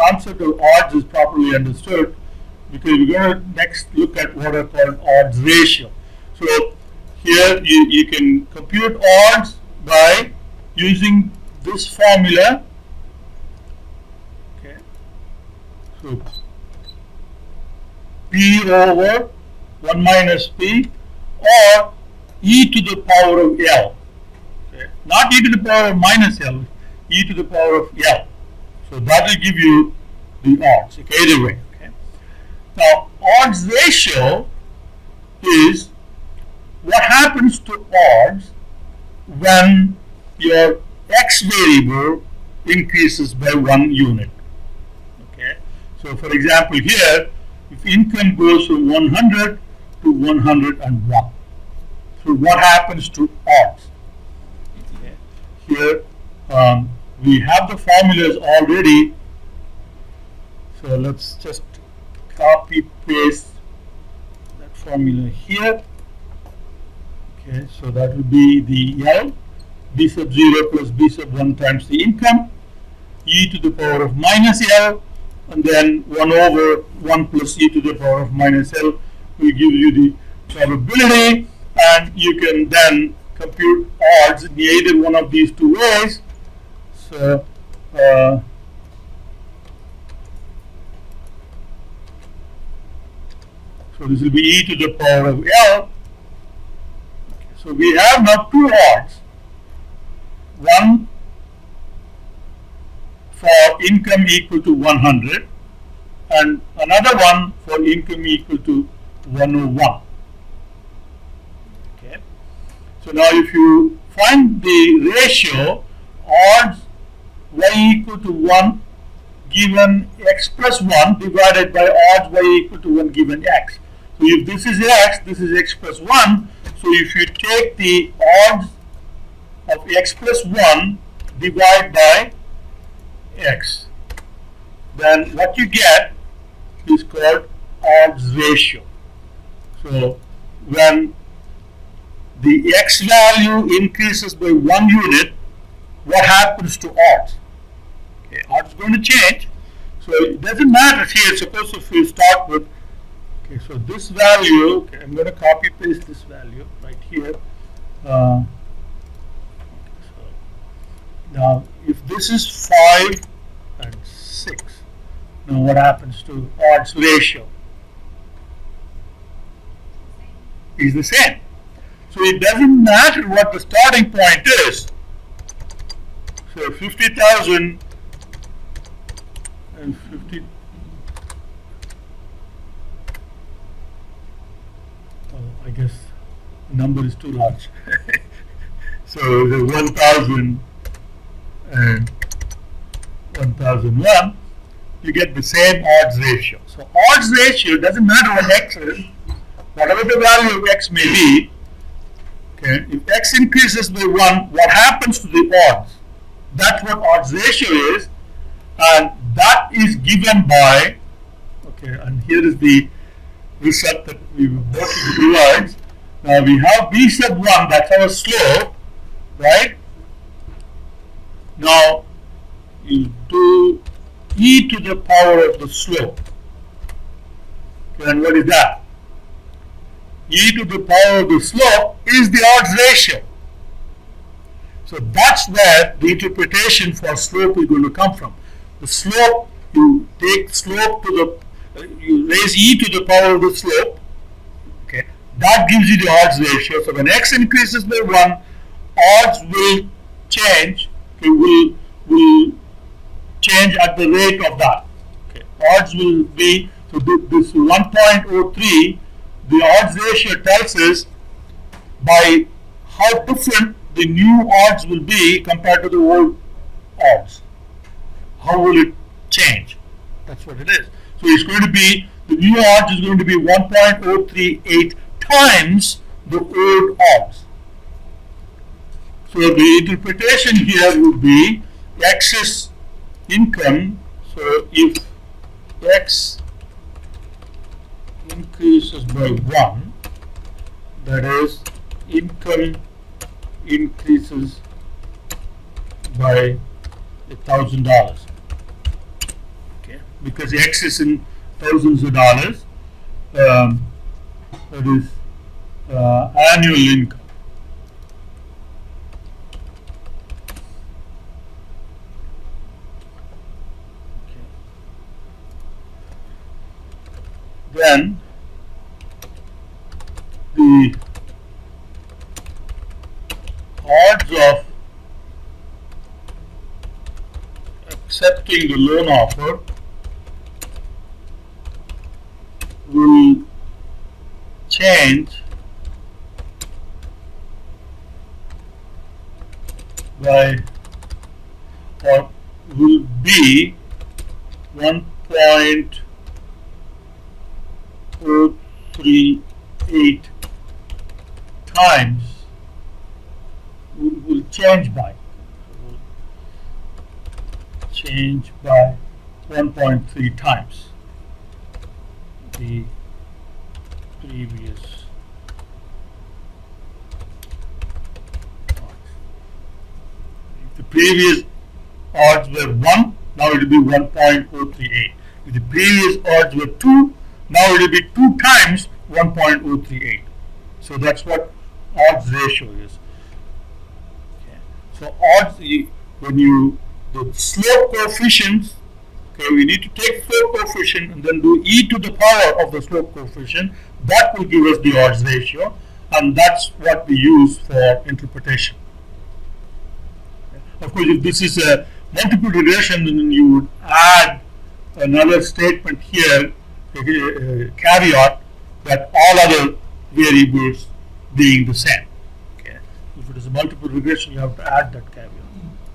concept of odds is properly understood, because we're going to next look at what are called odds ratio. So here you can compute odds by using this formula. Okay. So P over 1 minus P, or e to the power of L. Okay. Not e to the power of minus L, e to the power of L. So that will give you the odds, okay, either way. Okay. Now, odds ratio is what happens to odds when your x variable increases by 1 unit. Okay. So, for example, here, if income goes from 100 to 101, so what happens to odds? Okay. Here, we have the formulas already, so let's just copy paste that formula here. Okay, so that will be the L, b sub 0 plus b sub 1 times the income, e to the power of minus L, and then 1 over 1 plus e to the power of minus L will give you the probability, and you can then compute odds in either one of these two ways. So, so this will be e to the power of L. So we have now two odds. One for income equal to 100, and another one for income equal to 101. Okay. So now if you find the ratio odds y equal to 1 given x plus 1 divided by odds y equal to 1 given x. So if this is x plus 1. So if you take the odds of x plus 1 divide by x, then what you get is called odds ratio. So when the x value increases by 1 unit, what happens to odds? Okay, odds is going to change. So it doesn't matter here. Suppose if we start with, okay, so this value, okay, I'm going to copy paste this value right here. So now if this is 5 and 6, now what happens to odds ratio? Is the same. So it doesn't matter what the starting point is. So 50,000 and 50. Oh, I guess the number is too large. So the 1,000 and 1,001, you get the same odds ratio. So odds ratio doesn't matter what x is, whatever the value of x may be. Okay, if x increases by 1, what happens to the odds? That's what odds ratio is, and that is given by, okay, and here is the result that we were working towards. Now we have b sub 1, that's our slope, right? Now you do e to the power of the slope. Okay, and what is that? E to the power of the slope is the odds ratio. So that's where the interpretation for slope is going to come from. The slope, you take slope to the, you raise e to the power of the slope. Okay, that gives you the odds ratio. So when x increases by 1, odds will change. Okay, will change at the rate of that. Okay, odds will be, so this 1.03. The odds ratio tells us by how different the new odds will be compared to the old odds. How will it change? That's what it is. So it's going to be, the new odds is going to be 1.038 times the old odds. So the interpretation here would be x is income. So if x increases by 1, that is, income increases by $1,000. Okay. because X is in thousands of dollars. That is annual income. Okay. Then the odds of accepting the loan offer will change by, or will be 1.038 times, will change by 1.3 times the previous odds. If the previous odds were 1, now it will be 1.038. If the previous odds were 2, now it will be 2 times 1.038. So that's what odds ratio is. Okay. So odds, when you, the slope coefficients, okay, we need to take slope coefficient and then do e to the power of the slope coefficient. That will give us the odds ratio, and that's what we use for interpretation. Okay. Of course, if this is a multiple regression, then you would add another statement here, a caveat, that all other variables being the same. Okay. If it is a multiple regression, you have to add that caveat.